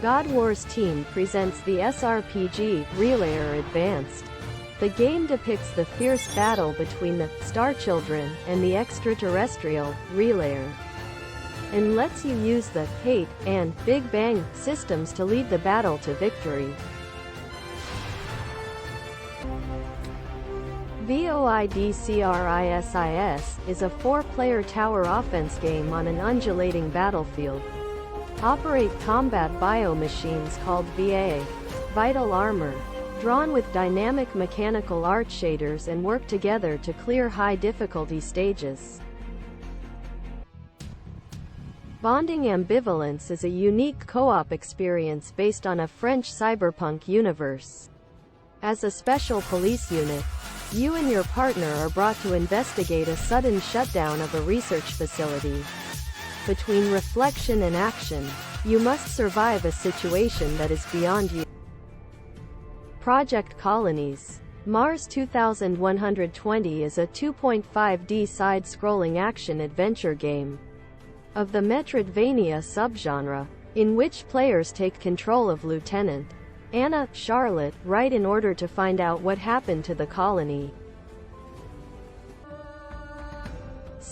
God Wars Team presents the SRPG Relayer Advanced. The game depicts the fierce battle between the Star Children and the extraterrestrial Relayer, and lets you use the Hate and Big Bang systems to lead the battle to victory. VOIDCRISIS is a 4-player tower offense game on an undulating battlefield. Operate combat biomachines called VA, Vital Armor, drawn with dynamic mechanical art shaders, and work together to clear high difficulty stages. Bonding Ambivalence is a unique co-op experience based on a French cyberpunk universe. As a special police unit, you and your partner are brought to investigate a sudden shutdown of a research facility. Between reflection and action, you must survive a situation that is beyond you. Project Colonies. Mars 2120 is a 2.5D side-scrolling action-adventure game of the Metroidvania subgenre, in which players take control of Lieutenant Anna Charlotte Wright in order to find out what happened to the colony.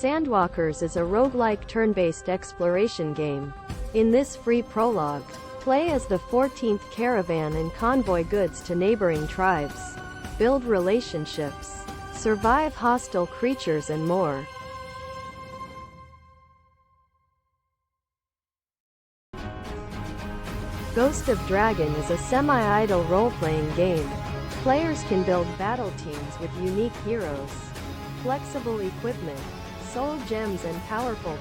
Sandwalkers is a roguelike turn-based exploration game. In this free prologue, play as the 14th Caravan and convoy goods to neighboring tribes, build relationships, survive hostile creatures, and more. Ghost of Dragon is a semi-idle role-playing game. Players can build battle teams with unique heroes, flexible equipment, soul gems, and powerful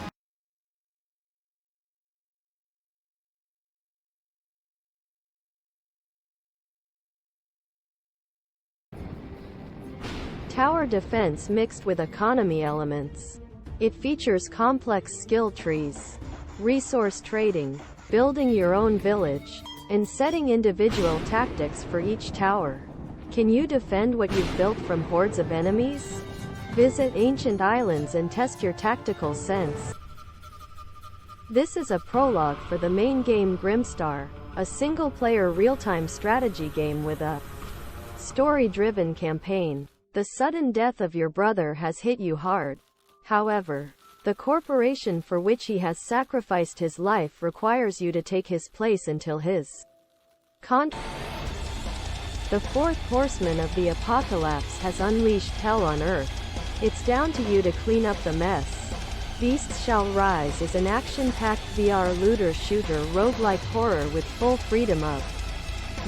tower defense mixed with economy elements. It features complex skill trees, resource trading, building your own village, and setting individual tactics for each tower. Can you defend what you've built from hordes of enemies? Visit ancient islands and test your tactical sense. This is a prologue for the main game Grimstar, a single-player real-time strategy game with a story-driven campaign. The sudden death of your brother has hit you hard. However, the corporation for which he has sacrificed his life requires you to take his place until his The fourth horseman of the apocalypse has unleashed hell on Earth. It's down to you to clean up the mess. Beasts Shall Rise is an action-packed VR looter-shooter roguelike horror with full freedom of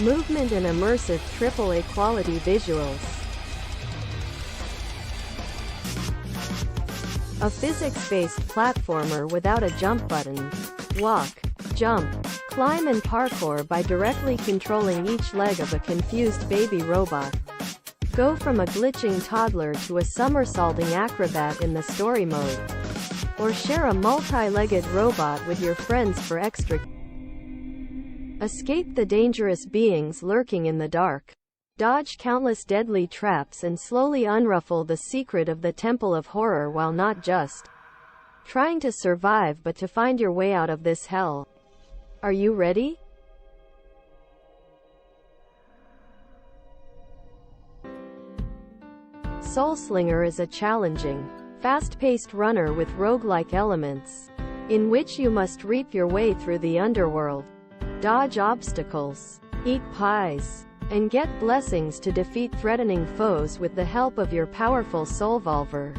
movement and immersive AAA quality visuals. A physics-based platformer without a jump button. Walk, jump, climb and parkour by directly controlling each leg of a confused baby robot. Go from a glitching toddler to a somersaulting acrobat in the story mode. Or share a multi-legged robot with your friends for extra. Escape the dangerous beings lurking in the dark. Dodge countless deadly traps and slowly unruffle the secret of the Temple of Horror while not just trying to survive but to find your way out of this hell. Are you ready? Soulslinger is a challenging, fast-paced runner with roguelike elements, in which you must reap your way through the underworld, dodge obstacles, eat pies, and get blessings to defeat threatening foes with the help of your powerful Soulvolver.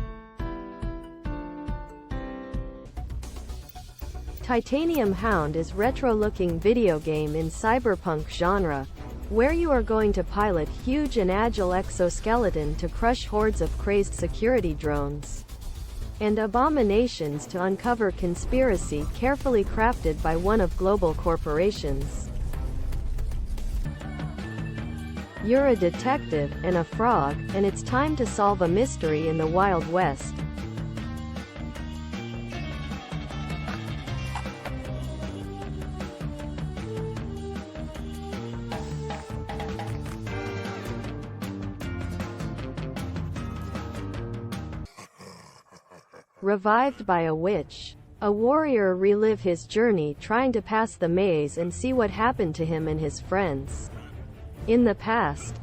Titanium Hound is retro-looking video game in cyberpunk genre, where you are going to pilot huge and agile exoskeleton to crush hordes of crazed security drones and abominations to uncover conspiracy carefully crafted by one of global corporations. You're a detective and a frog, and it's time to solve a mystery in the Wild West. Revived by a witch. A warrior relive his journey trying to pass the maze and see what happened to him and his friends in the past.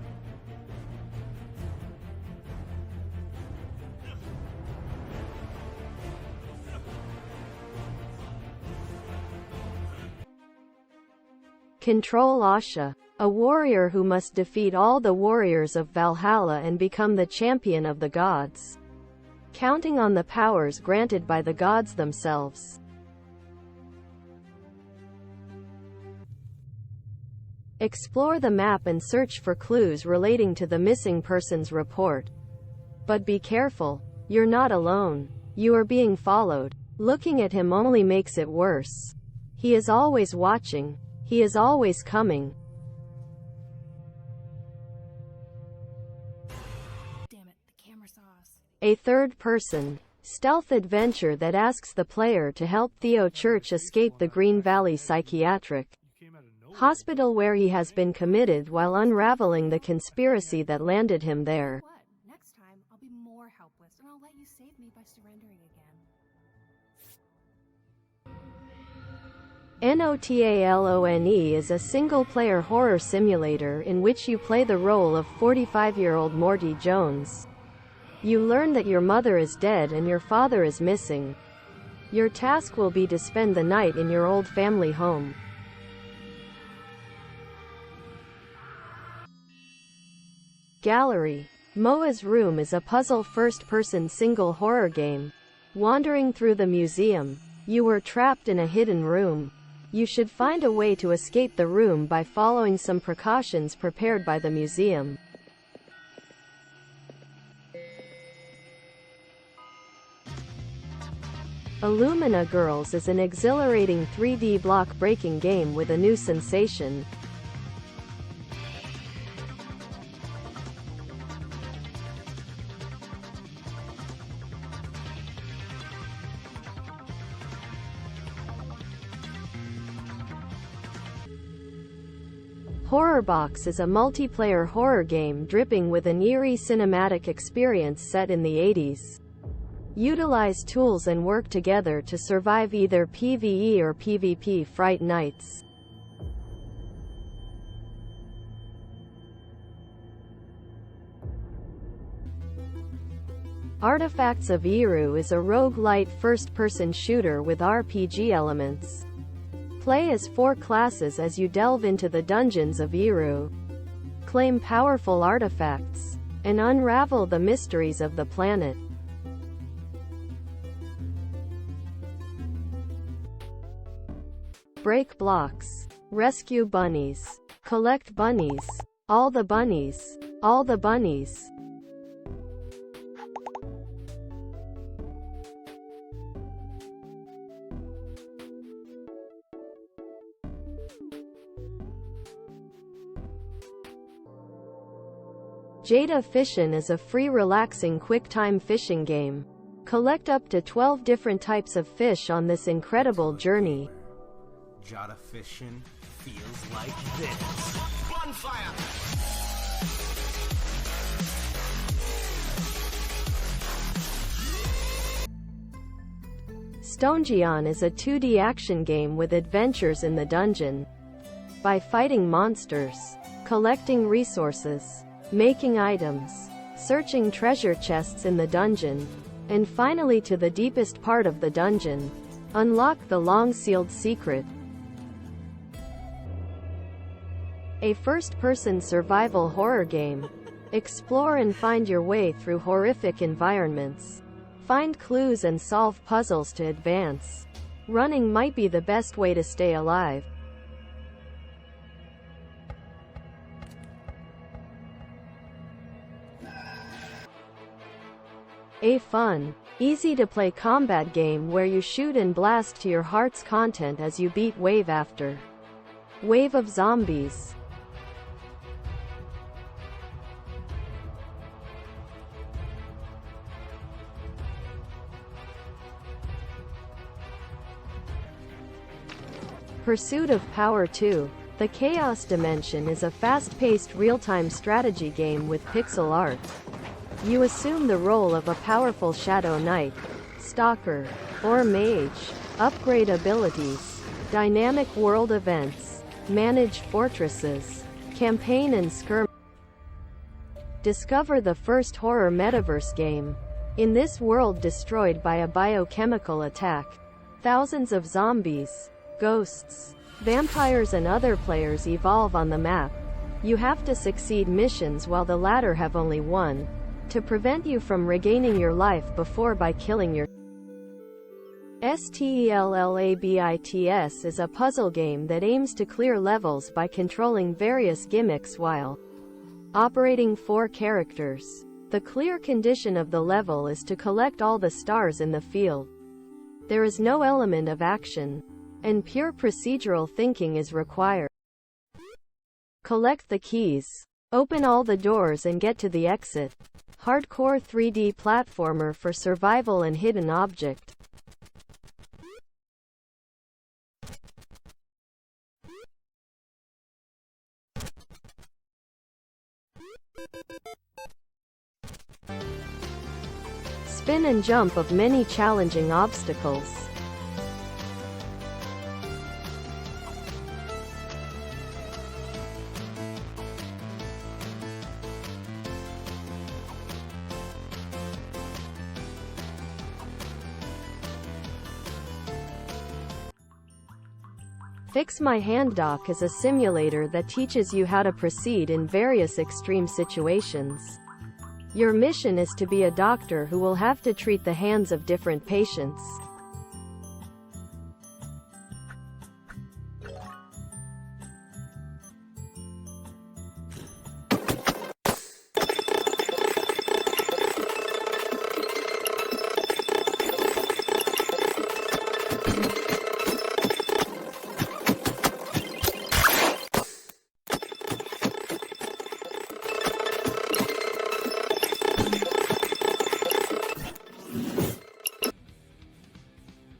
Control Asha, a warrior who must defeat all the warriors of Valhalla and become the champion of the gods, counting on the powers granted by the gods themselves. Explore the map and search for clues relating to the missing persons report. But be careful, you're not alone. You are being followed. Looking at him only makes it worse. He is always watching. He is always coming. Damn it, the camera saw us. A third-person stealth adventure that asks the player to help Theo Church escape the Green Valley Psychiatric Hospital where he has been committed while unraveling the conspiracy that landed him there. What? Next time, I'll be more helpless, and I'll let you save me by surrendering again. NOTALONE is a single-player horror simulator in which you play the role of 45-year-old Morty Jones. You learn that your mother is dead and your father is missing. Your task will be to spend the night in your old family home. Gallery. Moa's Room is a puzzle first-person single horror game. Wandering through the museum, you were trapped in a hidden room. You should find a way to escape the room by following some precautions prepared by the museum. Illumina Girls is an exhilarating 3D block-breaking game with a new sensation. HorrorBox is a multiplayer horror game dripping with an eerie cinematic experience set in the 80s. Utilize tools and work together to survive either PvE or PvP Fright Nights. Artifacts of Eyru is a roguelite first-person shooter with RPG elements. Play as 4 classes as you delve into the dungeons of Eyru. Claim powerful artifacts and unravel the mysteries of the planet. Break blocks. Rescue bunnies. Collect bunnies. All the bunnies. All the bunnies. JaDa Fishin is a free relaxing quick-time fishing game. Collect up to 12 different types of fish on this incredible journey. JaDa Fishin feels like this. Bonfire! Stonegeon is a 2D action game with adventures in the dungeon. By fighting monsters, collecting resources, making items, searching treasure chests in the dungeon, and finally to the deepest part of the dungeon, unlock the long-sealed secret. A first-person survival horror game. Explore and find your way through horrific environments. Find clues and solve puzzles to advance. Running might be the best way to stay alive. A fun, easy-to-play combat game where you shoot and blast to your heart's content as you beat wave after wave of zombies. Pursuit of Power 2. The Chaos Dimension is a fast-paced real-time strategy game with pixel art. You assume the role of a powerful Shadow Knight, Stalker, or Mage. Upgrade abilities. Dynamic world events. Manage fortresses. Campaign and skirmish. Discover the first horror metaverse game. In this world destroyed by a biochemical attack, thousands of zombies, ghosts, vampires and other players evolve on the map. You have to succeed missions while the latter have only one, to prevent you from regaining your life before by killing your STELLABITS is a puzzle game that aims to clear levels by controlling various gimmicks while operating 4 characters. The clear condition of the level is to collect all the stars in the field. There is no element of action, and pure procedural thinking is required. Collect the keys. Open all the doors and get to the exit. Hardcore 3D platformer for survival and hidden object. Spin and jump of many challenging obstacles. Fix My Hand Doc is a simulator that teaches you how to proceed in various extreme situations. Your mission is to be a doctor who will have to treat the hands of different patients.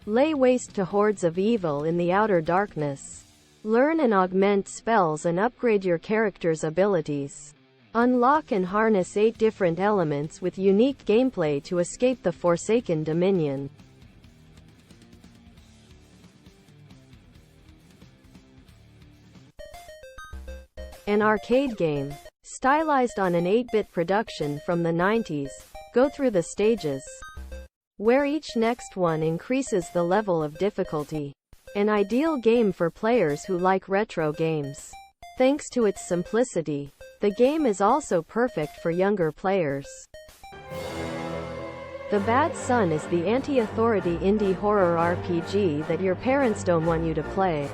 Lay waste to hordes of evil in the outer darkness. Learn and augment spells and upgrade your character's abilities. Unlock and harness 8 different elements with unique gameplay to escape the Forsaken Dominion. An arcade game, stylized on an 8-bit production from the 90s. Go through the stages, where each next one increases the level of difficulty. An ideal game for players who like retro games. Thanks to its simplicity, the game is also perfect for younger players. The Bad Son is the anti-authority indie horror RPG that your parents don't want you to play.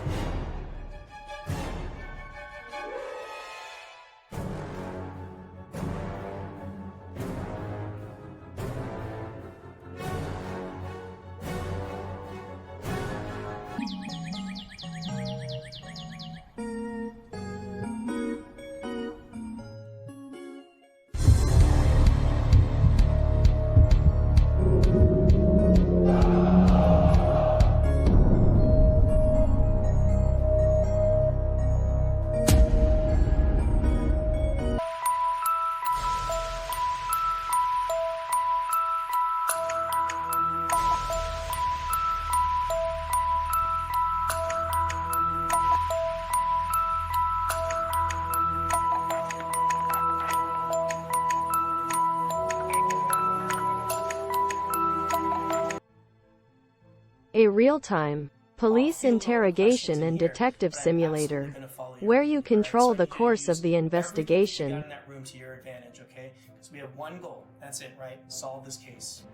A real-time police interrogation and detective simulator, where you control the course of the investigation. In that room to your advantage, okay? Because we have one goal. That's it, right? Solve this case.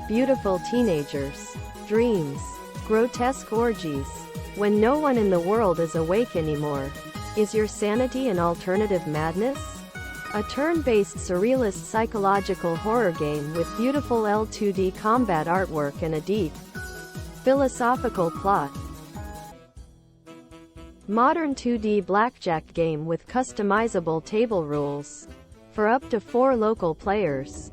Beautiful teenagers, dreams, grotesque orgies. When no one in the world is awake anymore. Is your sanity an alternative madness? A turn-based surrealist psychological horror game with beautiful L2D combat artwork and a deep philosophical plot. Modern 2D blackjack game with customizable table rules. For up to 4 local players.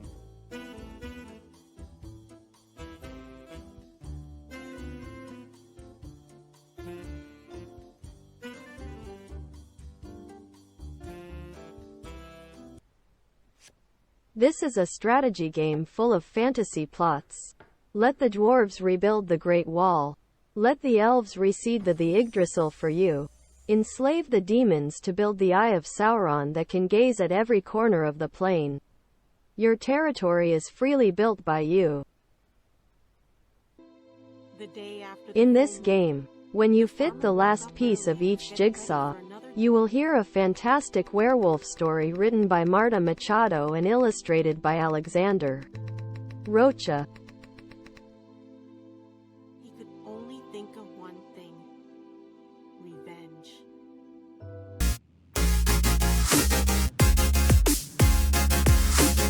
This is a strategy game full of fantasy plots. Let the dwarves rebuild the Great Wall. Let the elves reseed the Yggdrasil for you. Enslave the demons to build the Eye of Sauron that can gaze at every corner of the plane. Your territory is freely built by you. In this game, when you fit the last piece of each jigsaw, you will hear a fantastic werewolf story written by Marta Machado and illustrated by Alexander Rocha.